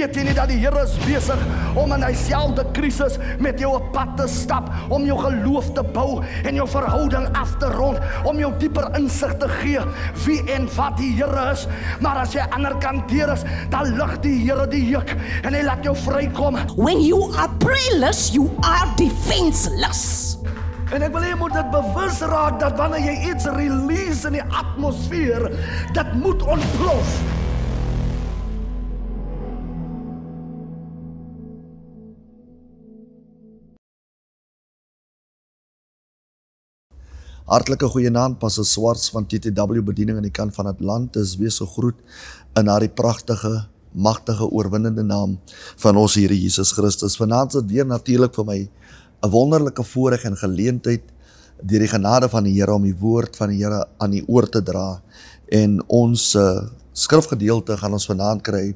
Weet jy nie dat die Here is besig om in dieselfde krisis met jou op pad te stap, om jou geloof te bou en jou verhouding af te rond, om jou dieper insig te gee wie en wat die Here is. Maar as jy aan die ander kant deur is, dan lig die Here die juk en hy laat jou vrykom. When you are prayerless, you are defenseless. En ek wil jy moet dit bewus raak dat wanneer jy iets release in die atmosfeer, dit moet ontplof. Hartlike goeienaand, Pastor Swarts van TTW Bediening aan die kant van Atlantis, wees gegroet in haar pragtige, magtige, oorwinnende naam van ons Here Jesus Christus. Vanaand is dit weer natuurlik vir my 'n wonderlike voorreg en geleentheid deur die genade van die Here om die woord van die Here aan die oor te dra. En ons skrifgedeelte gaan ons vanaand kry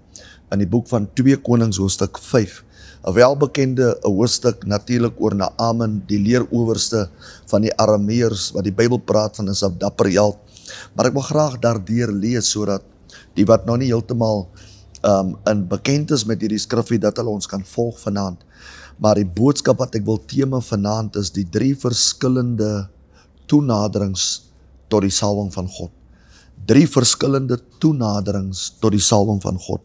in die boek van 2 Konings hoofstuk 5. 'n welbekende hoofstuk natuurlik oor Naaman, die leerowerste van die Arameërs, wat die Bybel praat van is 'n dapper held. Maar ek wil graag daardeur lees, sodat die wat nog nie heeltemal in bekend is met hierdie skrifgie, dat hulle ons kan volg vanaand. Maar die boodskap wat ek wil tema vanaand is die 3 verskillende toenaderings tot die salwing van God. 3 verskillende toenaderings tot die salwing van God.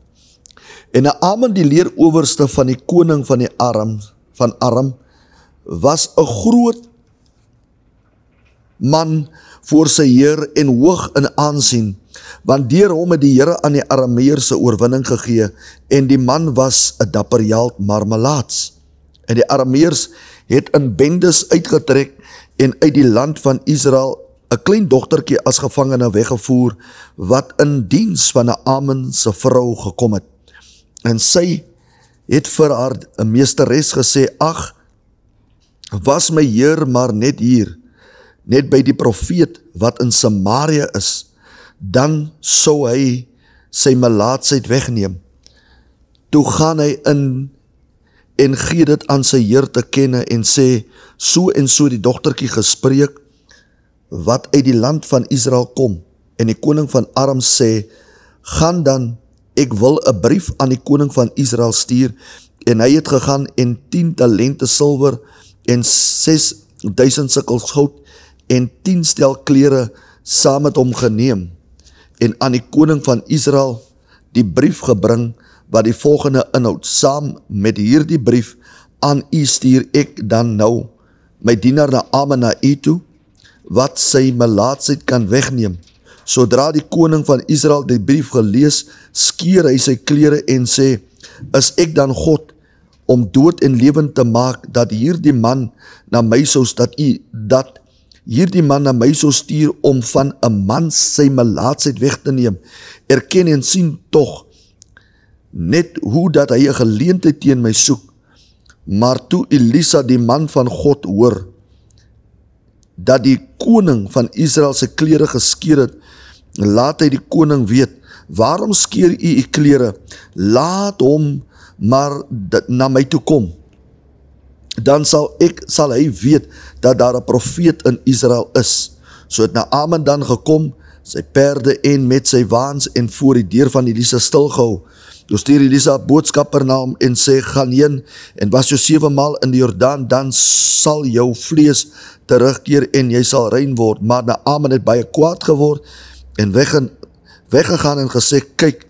En Naaman, die leerowerste van die koning van Aram, was 'n groot man voor sy heer en hoog in aansien, want deur hom het die Here aan die Arameërs oorwinning gegee, en die man was 'n dapper held, maar malaats. En die Arameërs het in bendes uitgetrek en uit die land van Israel 'n klein dogtertjie as gevangene weggevoer, wat in diens van Naaman se vrou gekom het. En sy het vir haar 'n meesteres gesê, ag, was my heer maar net hier, net by die profeet wat in Samaria is, dan sou hy sy melaatsheid wegneem. Toe gaan hy in en gee dit aan sy heer te kenne en sê, so en so die dogtertjie gespreek, wat uit die land van Israel kom. En die koning van Aram sê, gaan dan, ek wil 'n brief aan die koning van Israel stuur, en hy het gegaan en 10 talente silwer en 6000 sikkels goud en 10 stel klere saam met hom geneem, en aan die koning van Israel die brief gebring, wat die volgende inhoud, saam met hierdie brief aan u stuur ek dan nou my dienaar Naaman na u toe, wat sy melaatsheid kan wegneem. Sodra die koning van Israel die brief gelees, skeer hy sy klere en sê, is ek dan God om dood en lewend te maak, dat hierdie man na my sou stuur om van 'n man sy melaatsheid weg te neem. Erken en sien tog net hoe dat hy 'n geleentheid teen my soek. Maar toe Elisa die man van God hoor, dat die koning van Israel sy klere geskeer het, laat hy die koning weet, waarom skeer u klere? Laat hom maar na my toe kom. Dan sal hy weet dat daar 'n profeet in Israel is. So het Naaman dan gekom, sy perde en met sy waans en voor die deur van Elisa stilgehou. Toe stuur Elisa 'n boodskapper na hom en sê, gaan heen en was jou 7 maal in die Jordaan, dan sal jou vlees terugkeer en jy sal rein word. Maar Naaman het baie kwaad geword en weggegaan en gesê, kyk,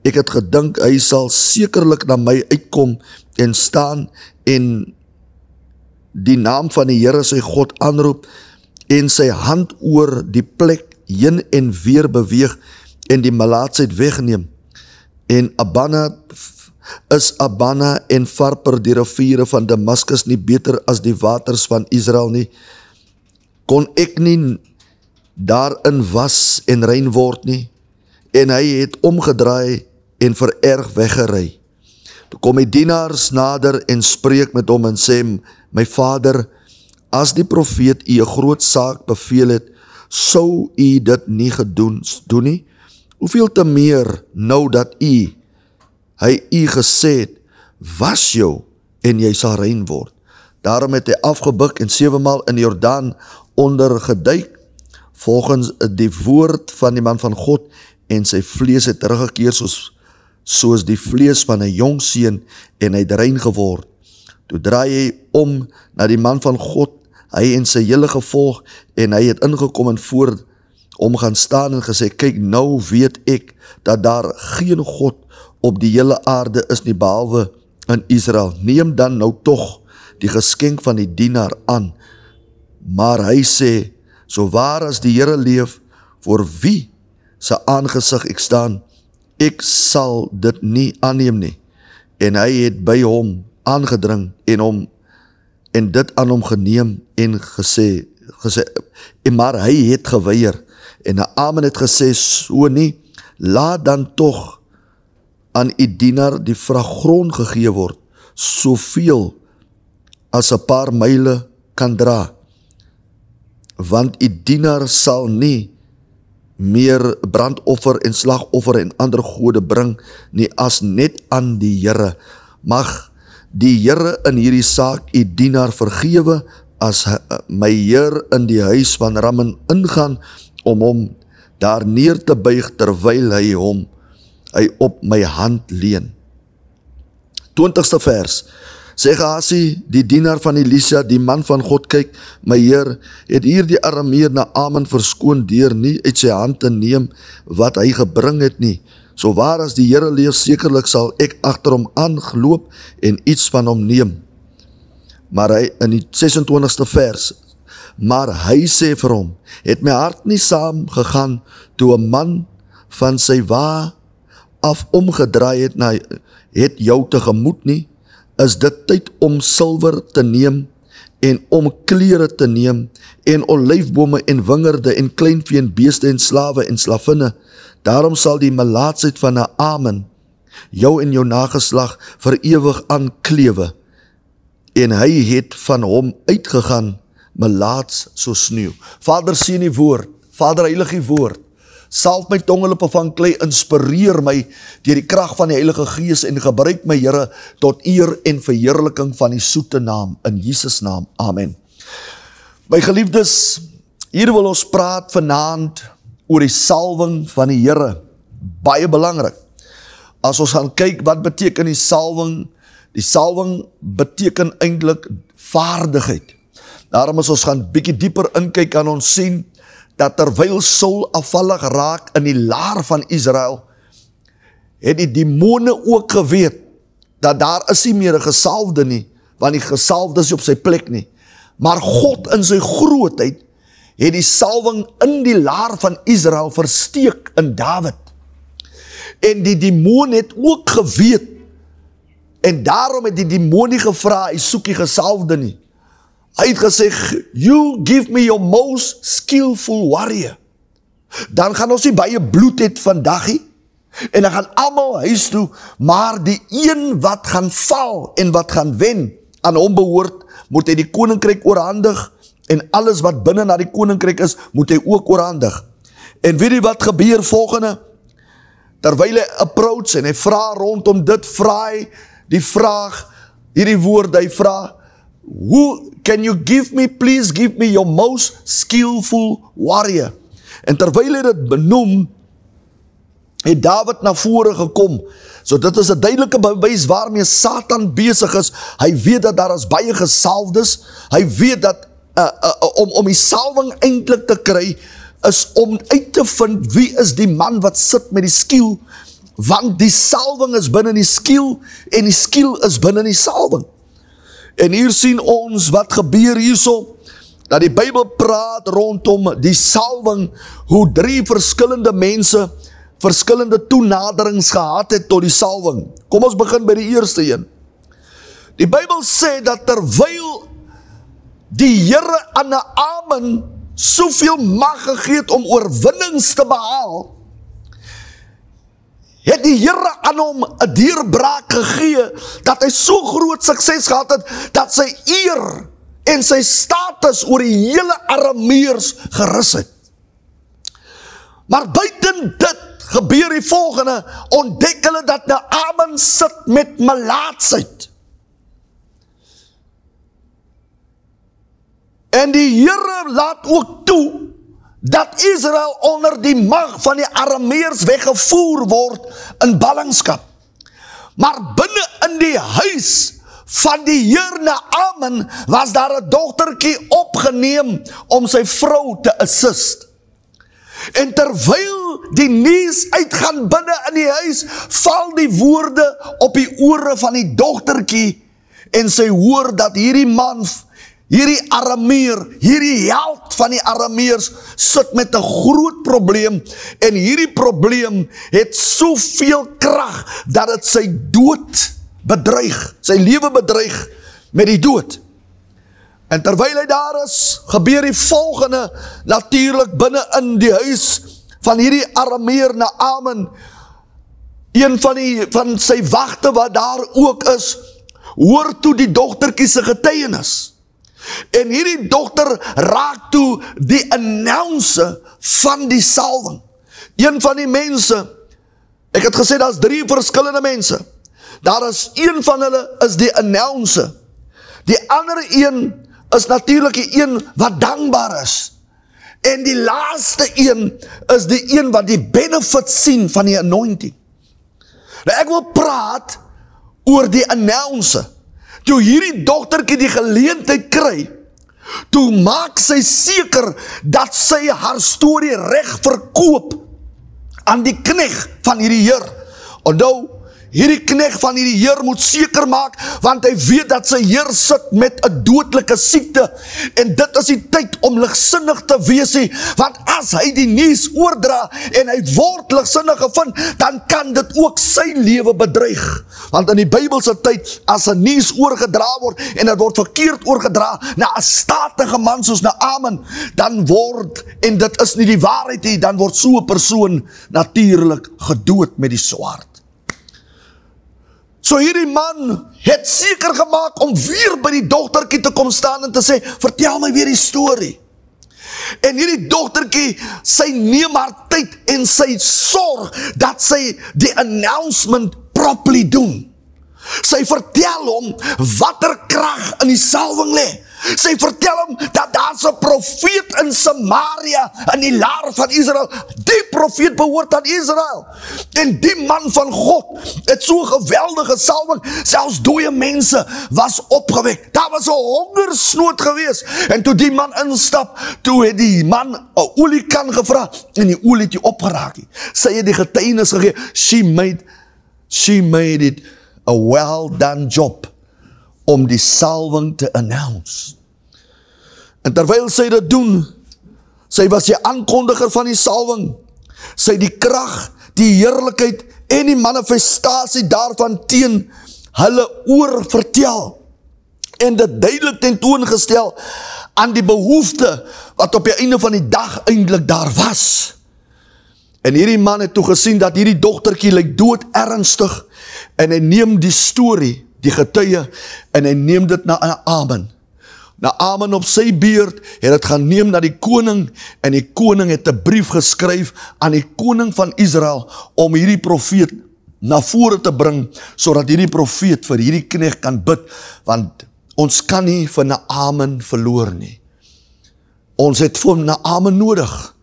ek het gedink, hy sal sekerlik na my uitkom en staan en die naam van die Here sy God aanroep en sy hand oor die plek heen en weer beweeg en die melaatsheid wegneem. En Abana en Farper, die riviere van Damaskus, nie beter as die waters van Israel nie? Kon ek nie daarin was en rein word nie? En hy het omgedraai en vererg weggery. Toe kom die dienaars nader en spreek met hom en sê, my vader, as die profeet u 'n groot saak beveel het, sou u dit nie doen nie? Hoeveel te meer nou dat hy gesê het, was jou en jy sal rein word. Daarom het hy afgebuk en 7 maal in die Jordaan ondergeduik, volgens die woord van die man van God, en sy vlees het teruggekeer soos soos die vlees van 'n jong seun, en hy het rein geword. Toe draai hy om na die man van God, hy en sy hele gevolg, en hy het ingekom en voor hom gaan staan en gesê, kyk, nou weet ek dat daar geen God op die hele aarde is nie, behalwe in Israel. Neem dan nou tog die geskenk van die dienaar aan. Maar hy sê, so waar as die Here leef, voor wie sy aangesig ek staan, ek sal dit nie aanneem nie. En hy het by hom aangedring en dit aan hom geneem en gesê, maar hy het geweier. En Naaman het gesê, so nie, laat dan tog aan die dienaar die vrag grond gegee word, soveel as 'n paar myle kan dra. Want die dienaar sal nie meer brandoffer en slagoffer en ander gode bring nie, as net aan die Here. Mag die Here in hierdie saak die dienaar vergewe, as my Heer in die huis van Ramon ingaan, om hom daar neer te buig, terwyl hy op my hand leen. 20ste vers, sê Gehazi, die dienaar van Elisa, die man van God, kyk, my Heer, het hier die Arameer Naaman verskoon deur nie uit sy hand te neem wat hy gebring het nie. So waar as die Here leef, sekerlik sal ek agter hom aangeloop en iets van hom neem. Maar hy, in die 26ste vers, maar hy sê vir hom, het my hart nie saam gegaan toe 'n man van sy wa af omgedraai het jou tegemoet nie, is dit tyd om silwer te neem en om klere te neem en olyfbome en wingerde en kleinvee en beeste en slawe en slavinne. Daarom sal die melaatsheid van Naaman jou en jou nageslag vir ewig aanklewe. En hy het van hom uitgegaan, melaats so sneeuw. Vader, sien die woord, Vader, heilig die woord, salf my tongelippe van klei, inspireer my deur die krag van die Heilige Gees en gebruik my, Here, tot eer en verheerliking van die soete naam, in Jesus naam, amen. My geliefdes, hier wil ons praat vanaand oor die salwing van die Here, baie belangrik. As ons gaan kyk, wat beteken die salwing? Die salwing beteken eintlik vaardigheid. Daarom as ons gaan bietjie dieper inkyk, kan ons sien dat terwyl Saul afvallig raak in die laar van Israel, het die demone ook geweet dat daar is nie meer 'n gesalfde nie, want die gesalfde is op sy plek nie. Maar God in sy grootheid het die salwing in die laar van Israel versteek in Dawid. En die demon het ook geweet, en daarom het die demon nie gevra, hy soek die gesalfde nie. Hy het gesê, you give me your most skillful warrior. Dan gaan ons nie baie bloed het vandag nie, en dan gaan almal huis toe, maar die een wat gaan val en wat gaan wen, aan hom behoort, moet hy die koninkryk oorhandig, en alles wat binne na die koninkryk is, moet hy ook oorhandig. En weet jy wat gebeur volgende? Terwyl hy approach en hy vra rondom dit, vra hy die vraag, hierdie woord, hy vra, who can you give me, please give me your most skillful warrior. En terwyl hy dit benoem, het Dawid na vore gekom. So dit is 'n duidelike bewys waarmee Satan besig is. Hy weet dat daar is baie gesalfdes. Hy weet dat om die salwing eintlik te kry, is om uit te vind wie is die man wat sit met die skiel, want die salwing is binne die skiel, en die skiel is binne die salwing. En hier sien ons wat gebeur hierso, dat die Bybel praat rondom die salwing, hoe 3 verskillende mense, verskillende toenaderings gehad het tot die salwing. Kom ons begin by die eerste een. Die Bybel sê dat terwyl die Here aan Naaman soveel mag gegee het om oorwinnings te behaal, het die Here aan hom 'n deurbraak gegee, dat hy so groot sukses gehad het, dat sy eer en sy status oor die hele Arameërs gerus het. Maar buiten dit gebeur die volgende, ontdek hulle dat Naaman sit met melaatsheid. En die Here laat ook toe, dat Israel onder die mag van die Arameërs weggevoer word in ballingskap. Maar binne in die huis van die heer Naaman was daar 'n dogtertjie opgeneem om sy vrou te assist. En terwyl die nuus uitgaan binne in die huis, val die woorde op die ore van die dogtertjie en sy hoor dat hierdie man, hierdie Arameer, hierdie held van die Arameers sit met 'n groot probleem en hierdie probleem het soveel krag dat dit sy dood bedreig, sy lewe bedreig met die dood. En terwyl hy daar is, gebeur die volgende natuurlik binne in die huis van hierdie Arameer Naaman. Een van sy wagte wat daar ook is, hoor toe die dogtertjie se getuienis. En hierdie dogter raak toe die announcer van die salwing. Een van die mense, ek het gesê daar's 3 verskillende mense. Daar is een van hulle is die announcer. Die ander een is natuurlik die een wat dankbaar is. En die laaste een is die een wat die benefit sien van die anointing. Nou ek wil praat oor die announcer. Toe hierdie dogtertjie die geleentheid kry, toe maak sy seker dat sy haar storie reg verkoop aan die knegt van hierdie heer. Onthou, hierdie knegt van hierdie heer moet seker maak, want hy weet dat sy heer sit met 'n dodelike siekte, en dit is die tyd om ligsinnig te wees, want as hy die nuus oordra, en hy word ligsinnig gevind, dan kan dit ook sy lewe bedreig. Want in die Bybelse tyd, as 'n nuus oorgedra word, en dit word verkeerd oorgedra, na 'n statige man soos Naaman, dan word, en dit is nie die waarheid nie, dan word so 'n persoon natuurlik gedood met die swaard. So hierdie man het seker gemaak om weer by die dogtertjie te kom staan en te sê, vertel my weer die storie. En hierdie dogtertjie, sy neem haar tyd en sy sorg dat sy die announcement properly doen. Sy vertel hom watter krag in die salwing lê. Sy vertel hom dat daar 'n profeet in Samaria, in die laar van Israel. Die profeet behoort aan Israel. En die man van God het so 'n geweldige salwing, selfs dooie mense was opgewek. Daar was 'n hongersnood gewees. En toe die man instap, toe het die man 'n oliekan gevra en die olie het nie opgeraak nie. Sy het die getuienis gegee. She made it a well done job om die salwing te announce. En terwyl sy dit doen, sy was die aankondiger van die salwing, sy die krag, die heerlikheid en die manifestasie daarvan teen hulle oor vertel, en dit duidelik tentoongestel aan die behoefte wat op die einde van die dag eintlik daar was. En hierdie man het toe gesien dat hierdie dogtertjie lyk dood ernstig, en hy neem die storie, die getuie, en hy neem dit na Naaman. Naaman op sy beurt het dit gaan neem na die koning, en die koning het 'n brief geskryf aan die koning van Israel, om hierdie profeet na vore te bring, sodat hierdie profeet vir hierdie knegt kan bid, want ons kan nie vir Naaman verloor nie. Ons het vir Naaman nodig.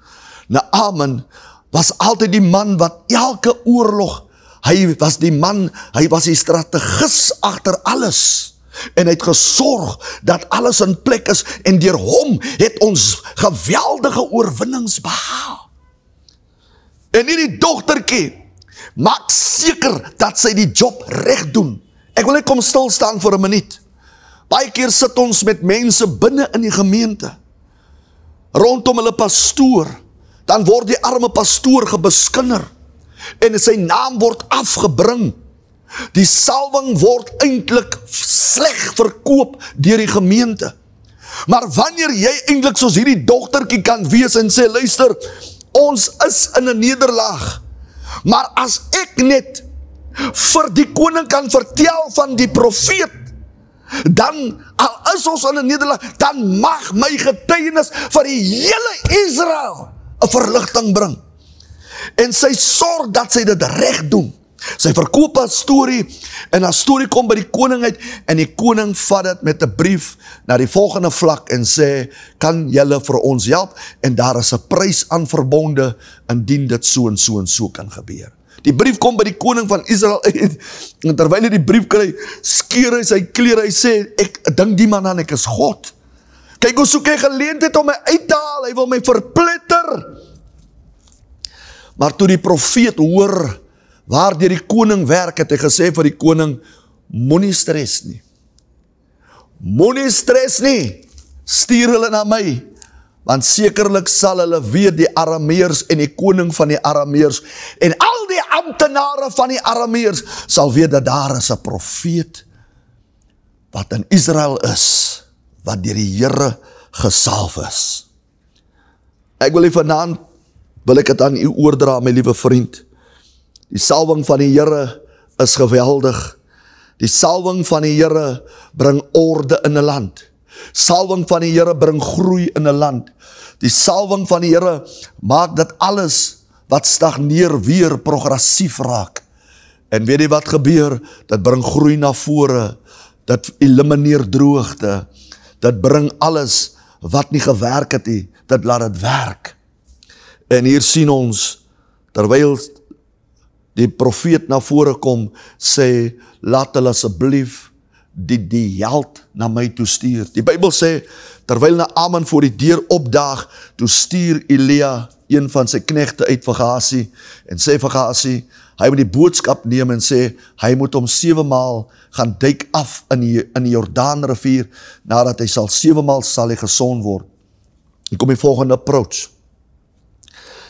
Naaman was altyd die man wat elke oorlog, hy was die man, hy was die strategis agter alles, en hy het gesorg dat alles in plek is, en deur hom het ons geweldige oorwinnings behaal. En hierdie dogtertjie maak seker dat sy die job reg doen. Ek wil net kom stil staan vir 'n minuut. Baie keer sit ons met mense binne in die gemeente, rondom hulle pastoor, dan word die arme pastoor gebeskinder, en sy naam word afgebring. Die salwing word eintlik sleg verkoop deur die gemeente. Maar wanneer jy eintlik soos hierdie dogtertjie kan wees en sê, luister, ons is in 'n nederlaag, maar as ek net vir die koning kan vertel van die profeet, dan, al is ons in 'n nederlaag, dan mag my getuienis vir die hele Israel 'n verligting bring. En sy sorg dat sy dit reg doen. Sy verkoop haar storie, en haar storie kom by die koning uit, en die koning vat dit met 'n brief na die volgende vlak en sê, kan julle vir ons help, en daar is 'n prys aan verbonde, indien dit so en so en so kan gebeur. Die brief kom by die koning van Israel uit, en terwyl hy die brief kry, skeer hy sy klere, hy sê, ek dink die man aan, ek is God. Kyk hoe soek hy geleentheid om my uit te haal, hy wil my verpletter. Maar toe die profeet hoor, waar deur die koning werk, het hy gesê vir die koning, moenie stres nie. Moenie stres nie, stuur hulle na my, want sekerlik sal hulle weet die Arameërs en die koning van die Arameërs en al die amptenare van die Arameërs sal weet dat daar is 'n profeet wat in Israel is, wat deur die Here gesalf is. Ek wil vanaand, wil ek dit aan u oordra, my liewe vriend. Die salwing van die Here is geweldig. Die salwing van die Here bring orde in 'n land. Salwing van die Here bring groei in 'n land. Die salwing van die Here maak dat alles wat stagneer weer progressief raak. En weet jy wat gebeur? Dit bring groei na vore. Dit elimineer droogte. Dit bring alles wat nie gewerk het nie, dit laat dit werk. En hier sien ons, terwyl die profeet na vore kom, sê, laat hulle asseblief die held na my toe stuur. Die Bybel sê, terwyl Naaman voor die deur opdaag, toe stuur Elia, een van sy knegte uit vir Gehasie, en sê vir Gehasie, hy moet die boodskap neem en sê, hy moet hom 7 maal gaan duik af in die Jordaanrivier, nadat hy 7 maal sal hy gesond word. Hier kom die volgende approach.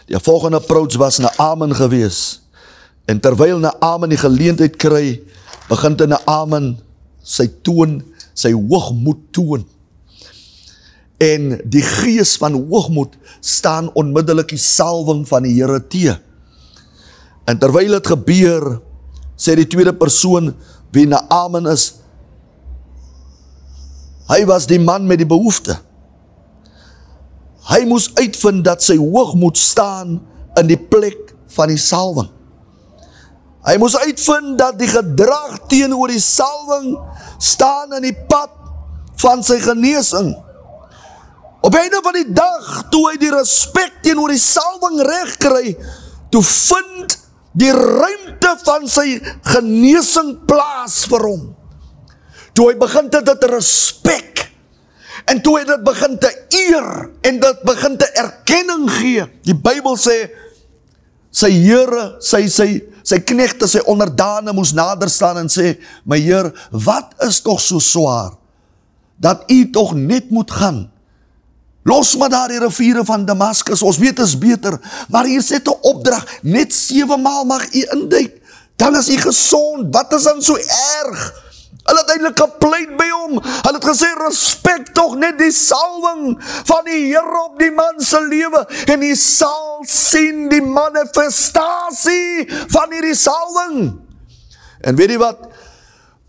Die volgende approach was Naaman gewees, en terwyl Naaman die geleentheid kry, begin Naaman sy hoogmoed toon. En die gees van hoogmoed staan onmiddellik die salwing van die Here te. En terwyl dit gebeur, sê die tweede persoon wie Naaman is, hy was die man met die behoefte. Hy moes uitvind dat sy hoogmoed staan in die plek van die salwing. Hy moes uitvind dat die gedrag teenoor die salwing staan in die pad van sy genesing. Op einde van die dag, toe hy die respek teenoor die salwing reg kry, toe vind die ruimte van sy genesing plaas vir hom. Toe hy begin dit respek, en toe hy dit begin te eer, en dit begin te erkenning gee. Die Bybel sê, sy Here, sy knegte, sy onderdane moes nader staan en sê, my Heer, wat is toch so swaar, dat u toch net moet gaan? Los maar daar die riviere van Damaskus, ons weet is beter, maar hier sê 'n opdrag, net 7 maal mag u induik, dan is u gesond, wat is dan so erg? Hulle het eintlik gepleit by hom, hulle het gesê, respek toch net die salwing van die Here op die man se lewe, en jy sal sien die manifestasie van hierdie salwing. En weet jy wat?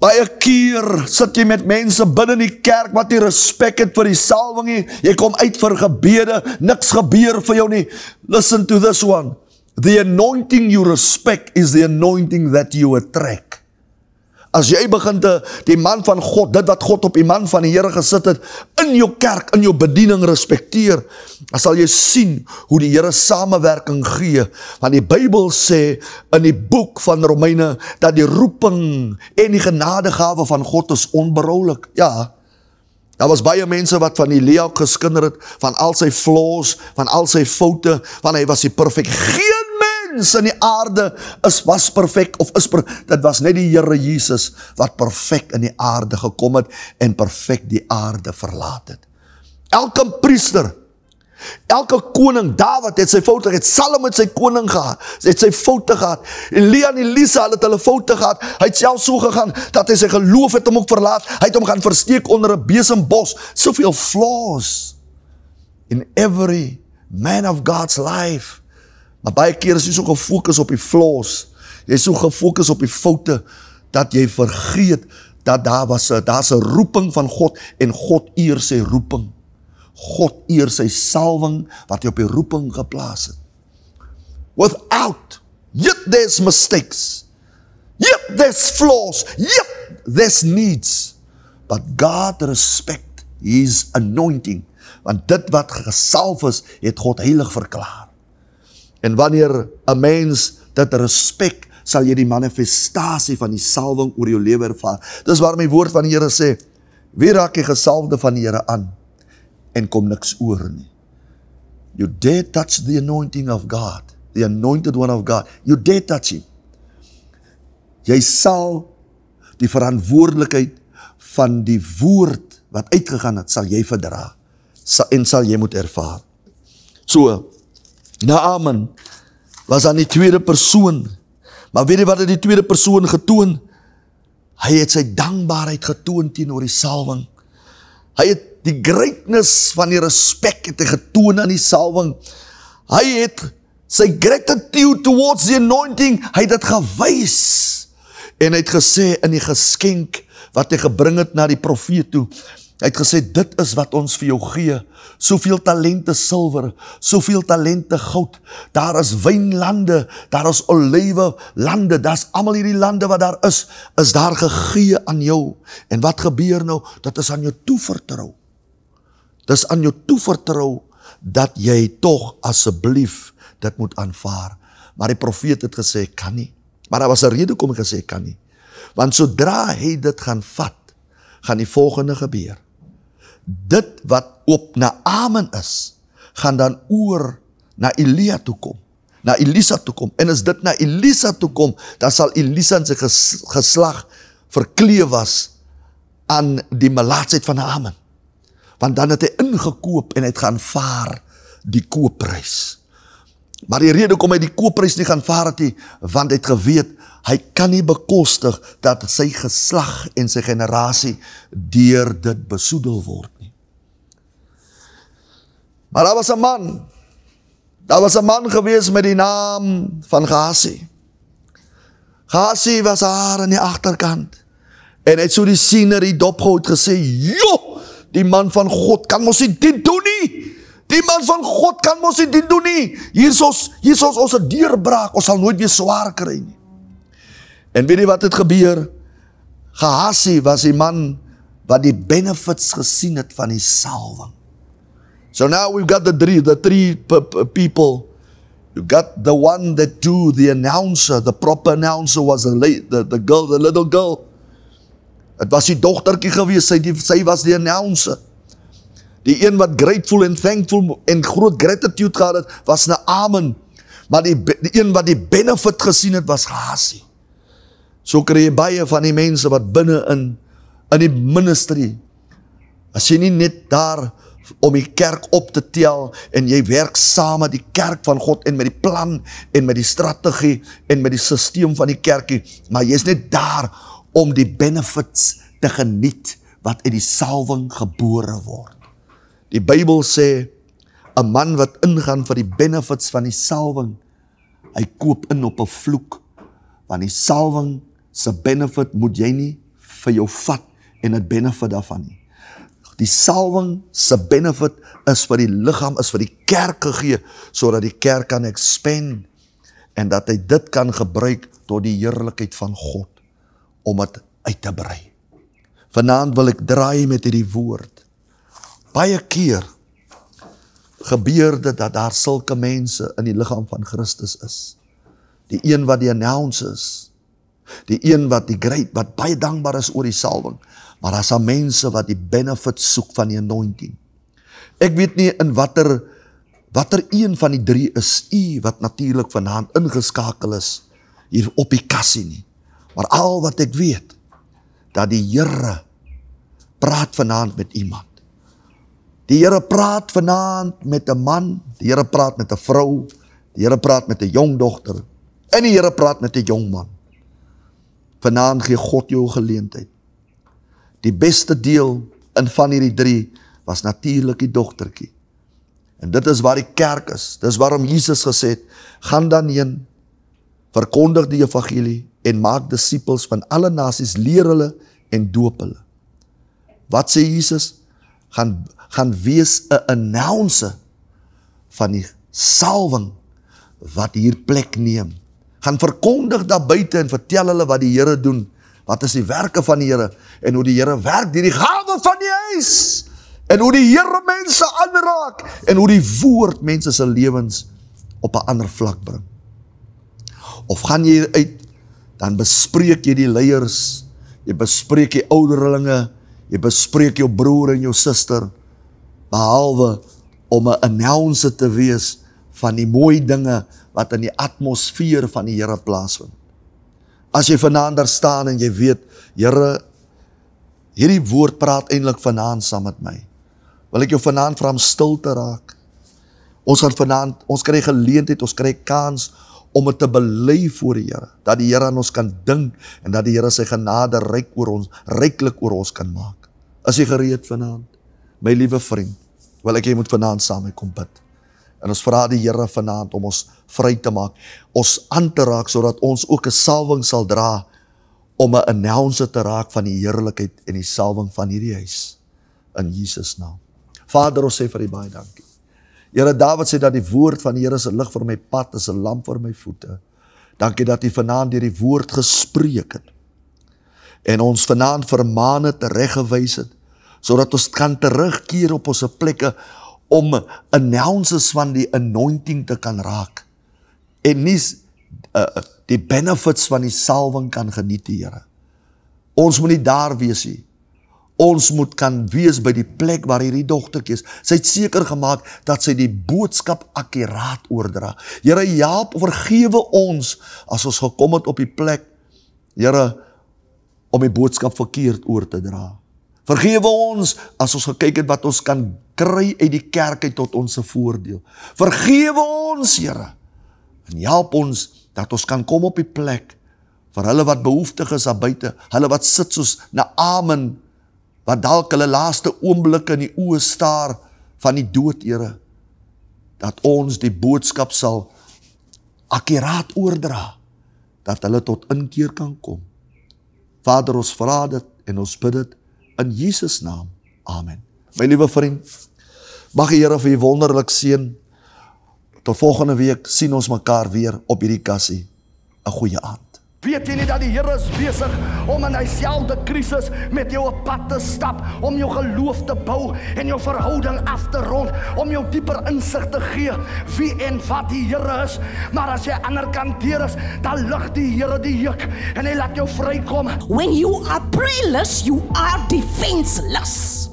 Baie keer sit jy met mense binne die kerk wat nie respek het vir die salwing nie. Jy kom uit vir gebede, niks gebeur vir jou nie. Listen to this one. The anointing you respect is the anointing that you attract. As jy begin die man van God, dit wat God op die man van die Here gesit het, in jou kerk, in jou bediening respekteer, dan sal jy sien hoe die Here samewerking gee. Want die Bybel sê in die boek van Romeine, dat die roeping en die genadegawe van God is onberouwlik. Ja, daar was baie mense wat van Elia geskinder het, van al sy flaws, van al sy foute, want hy was die perfect. Geen mens in die aarde was perfect, of is perfect. Dit was net die Here Jesus, wat perfect in die aarde gekom het, en perfect die aarde verlaat het. Elke priester, elke koning, Dawid het sy foute gehad, Salom het sy koning gehad, het sy foute gehad, Elia en Elisa het hulle foute gehad, hy het self so gegaan, dat hy sy geloof het hom ook verlaat, hy het hom gaan versteek onder 'n besembos, soveel flaws in every man of God's life. Maar baie keer is jy so gefokus op die flaws, jy is so gefokus op die foute, dat jy vergeet, dat daar's 'n roeping van God, en God eer sy roeping. God eer sy salwing, wat hy op die roeping geplaas het. Without, yet there's mistakes, yet there's flaws, yet there's needs, but God respect his anointing, want dit wat gesalf is, het God heilig verklaar. En wanneer 'n mens dat respek sal jy die manifestasie van die salwing oor jou lewe ervaar. Dis waarom die woord van die Here sê, wie raak die gesalfde van die Here aan, en kom niks oor nie. You dare touch the anointing of God, the anointed one of God, you dare touch him. Jy sal die verantwoordelikheid van die woord wat uitgegaan het, sal jy verdra, en sal jy moet ervaar. So, Naaman was aan die tweede persoon, maar weet jy wat het die tweede persoon getoon? Hy het sy dankbaarheid getoon teenoor die salwing. Hy het die greatness van die respek het hy getoon aan die salwing. Hy het sy gratitude towards the anointing, hy het dit gewys. En hy het gesê in die geskenk wat hy gebring het na die profeet toe, hy het gesê, dit is wat ons vir jou gee, soveel talente silwer, soveel talente goud, daar is wynlande, daar is olywe lande, daar is allemaal hierdie lande wat daar is daar gegee aan jou. En wat gebeur nou? Dat is aan jou toevertrou. Dis aan jou toevertrou, dat jy toch asseblief dit moet aanvaar. Maar die profeet het gesê, kan nie. Maar daar was 'n rede kom hy gesê, kan nie. Want sodra hy dit gaan vat, gaan die volgende gebeur. Dit wat op Naaman is, gaan dan oor na Elia toe kom, na Elisa toe kom. En as dit na Elisa toe kom, dan sal Elisa in sy geslag verkleef was aan die melaatsheid van Naaman. Want dan het hy ingekoop en hy het gaan vaar die koopprys. Maar die rede kom hy die koopprys nie gaan vaar het nie, want hy het geweet, hy kan nie bekostig dat sy geslag en sy generasie deur dit besoedel word nie. Maar daar was 'n man gewees met die naam van Gehazi. Gehazi was haar in die agterkant, en hy het so die scenery dopgehou, het gesê, joh, die man van God kan mos nie dit doen nie. Die man van God kan mos nie dit doen nie. Hier is ons 'n deurbraak, ons sal nooit weer swaar kry nie. En weet jy wat het gebeur? Gehazi was die man wat die benefits gesien het van die salwing. So now we've got the three people. You got the one that do the announcer, the proper announcer was the little girl. Het was die dogtertjie gewees, sy was die announcer. Die een wat grateful en thankful en groot gratitude gehad het, was Naaman. Maar die een wat die benefit gesien het, was Gehazi. So kry jy baie van die mense wat binne in die ministry, as jy nie net daar om die kerk op te tel, en jy werk saam met die kerk van God, en met die plan, en met die strategie, en met die systeem van die kerkie, maar jy is net daar, om die benefits te geniet, wat uit die salwing gebore word. Die Bybel sê, 'n man wat ingaan vir die benefits van die salwing, hy koop in op 'n vloek, want die salwing se benefit moet jy nie vir jou vat, en het benefit daarvan nie. Die salwing se benefit is vir die liggaam, is vir die kerk gegee, sodat die kerk kan expand, en dat hy dit kan gebruik, tot die heerlikheid van God, om het uit te brei. Vanaand wil ek draai met hierdie woord. Baie keer gebeur dit dat daar sulke mense in die liggaam van Christus is. Die een wat die announcer is, die een wat die great, wat baie dankbaar is oor die salwing, maar daar is mense wat die benefit soek van die anointing. Ek weet nie in watter een van die drie is u, wat natuurlik vanaand ingeskakel is, hier op die kassie nie. Maar al wat ek weet, dat die Here praat vanaand met iemand. Die Here praat vanaand met 'n man, die Here praat met 'n vrou, die Here praat met 'n jong dogter, en die Here praat met 'n jong man. Vanaand gee God jou geleentheid. Die beste deel in van hierdie drie was natuurlik die dogtertjie. En dit is waar die kerk is. Dis waarom Jesus gesê het, gaan dan heen, verkondig die evangelie en maak disippels van alle nasies, leer hulle en doop hulle. Wat sê Jesus? Gaan wees 'n announcer van die salwing wat hier plek neem. Gaan verkondig daar buite en vertel hulle wat die Here doen. Wat is die werke van die Here en hoe die Here werk deur die gawe van die huis. En hoe die Here mense aanraak en hoe die woord mense se lewens op 'n ander vlak bring. of gaan jy uit, dan bespreek jy die leiers, jy bespreek die ouderlinge, jy bespreek jou broer en jou suster, behalwe om 'n announcer te wees van die mooi dinge wat in die atmosfeer van die Here plaasvind. As jy vanaand daar staan en jy weet, Here, hierdie woord praat eintlik vanaand saam met my, wil ek jou vanaand vra om stil te raak. Ons gaan vanaand, ons kry geleentheid, ons kry kans om het te bely voor die Here, dat die Here aan ons kan dink, en dat die Here sy genade ryklik oor ons kan maak. Is jy gereed vanaand? My liewe vriend, wil ek jy moet vanaand saam met kom bid. En ons vra die Here vanaand om ons vry te maak, ons aan te raak, sodat ons ook 'n salwing sal dra, om 'n announcer te raak van die heerlikheid en die salwing van hierdie huis. In Jesus naam. Vader, ons sê vir U baie dankie. Here, Dawid sê dat die woord van die Here is 'n lig vir my pad, is 'n lamp vir my voete. Dankie dat U vanaand deur die woord gespreek het. En ons vanaand vermaan het, tereggewys het, sodat ons kan terugkeer op ons plekke, om announcers van die anointing te kan raak. En nie die benefits van die salwing kan geniet, Here. Ons moet nie daar wees nie. Ons moet kan wees by die plek waar hierdie dogtertjie is. Sy het seker gemaak dat sy die boodskap akkuraat oordra. Here, help, vergewe ons as ons gekom het op die plek, Here, om die boodskap verkeerd oor te dra. Vergewe ons as ons gekyk het wat ons kan kry uit die kerk uit tot ons voordeel. Vergewe ons, Here, en help ons dat ons kan kom op die plek vir hulle wat behoeftig is daar buite, hulle wat sit soos Naaman, wat dalk hulle laaste oomblikke in die oë staar van die dood, Here, dat ons die boodskap sal akkuraat oordra, dat hulle tot inkeer kan kom. Vader, ons vra dit en ons bid dit in Jesus naam. Amen. My liewe vriend, mag die Here vir U wonderlik seën. Tot volgende week sien ons mekaar weer op hierdie kassie. 'n Goeie aand. Weet jy nie dat die Here is besig om in dieselfde krisis met jou op pad te stap, om jou geloof te bou en jou verhouding af te rond, om jou dieper insig te gee wie en wat die Here is. Maar as jy ander kant deur is, dan lig die Here die juk en hy laat jou vrykom. When you are prayerless, you are defenseless.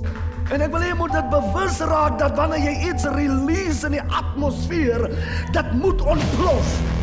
En ek wil jy moet dit bewus raak dat wanneer jy iets release in die atmosfeer, dit moet ontplof.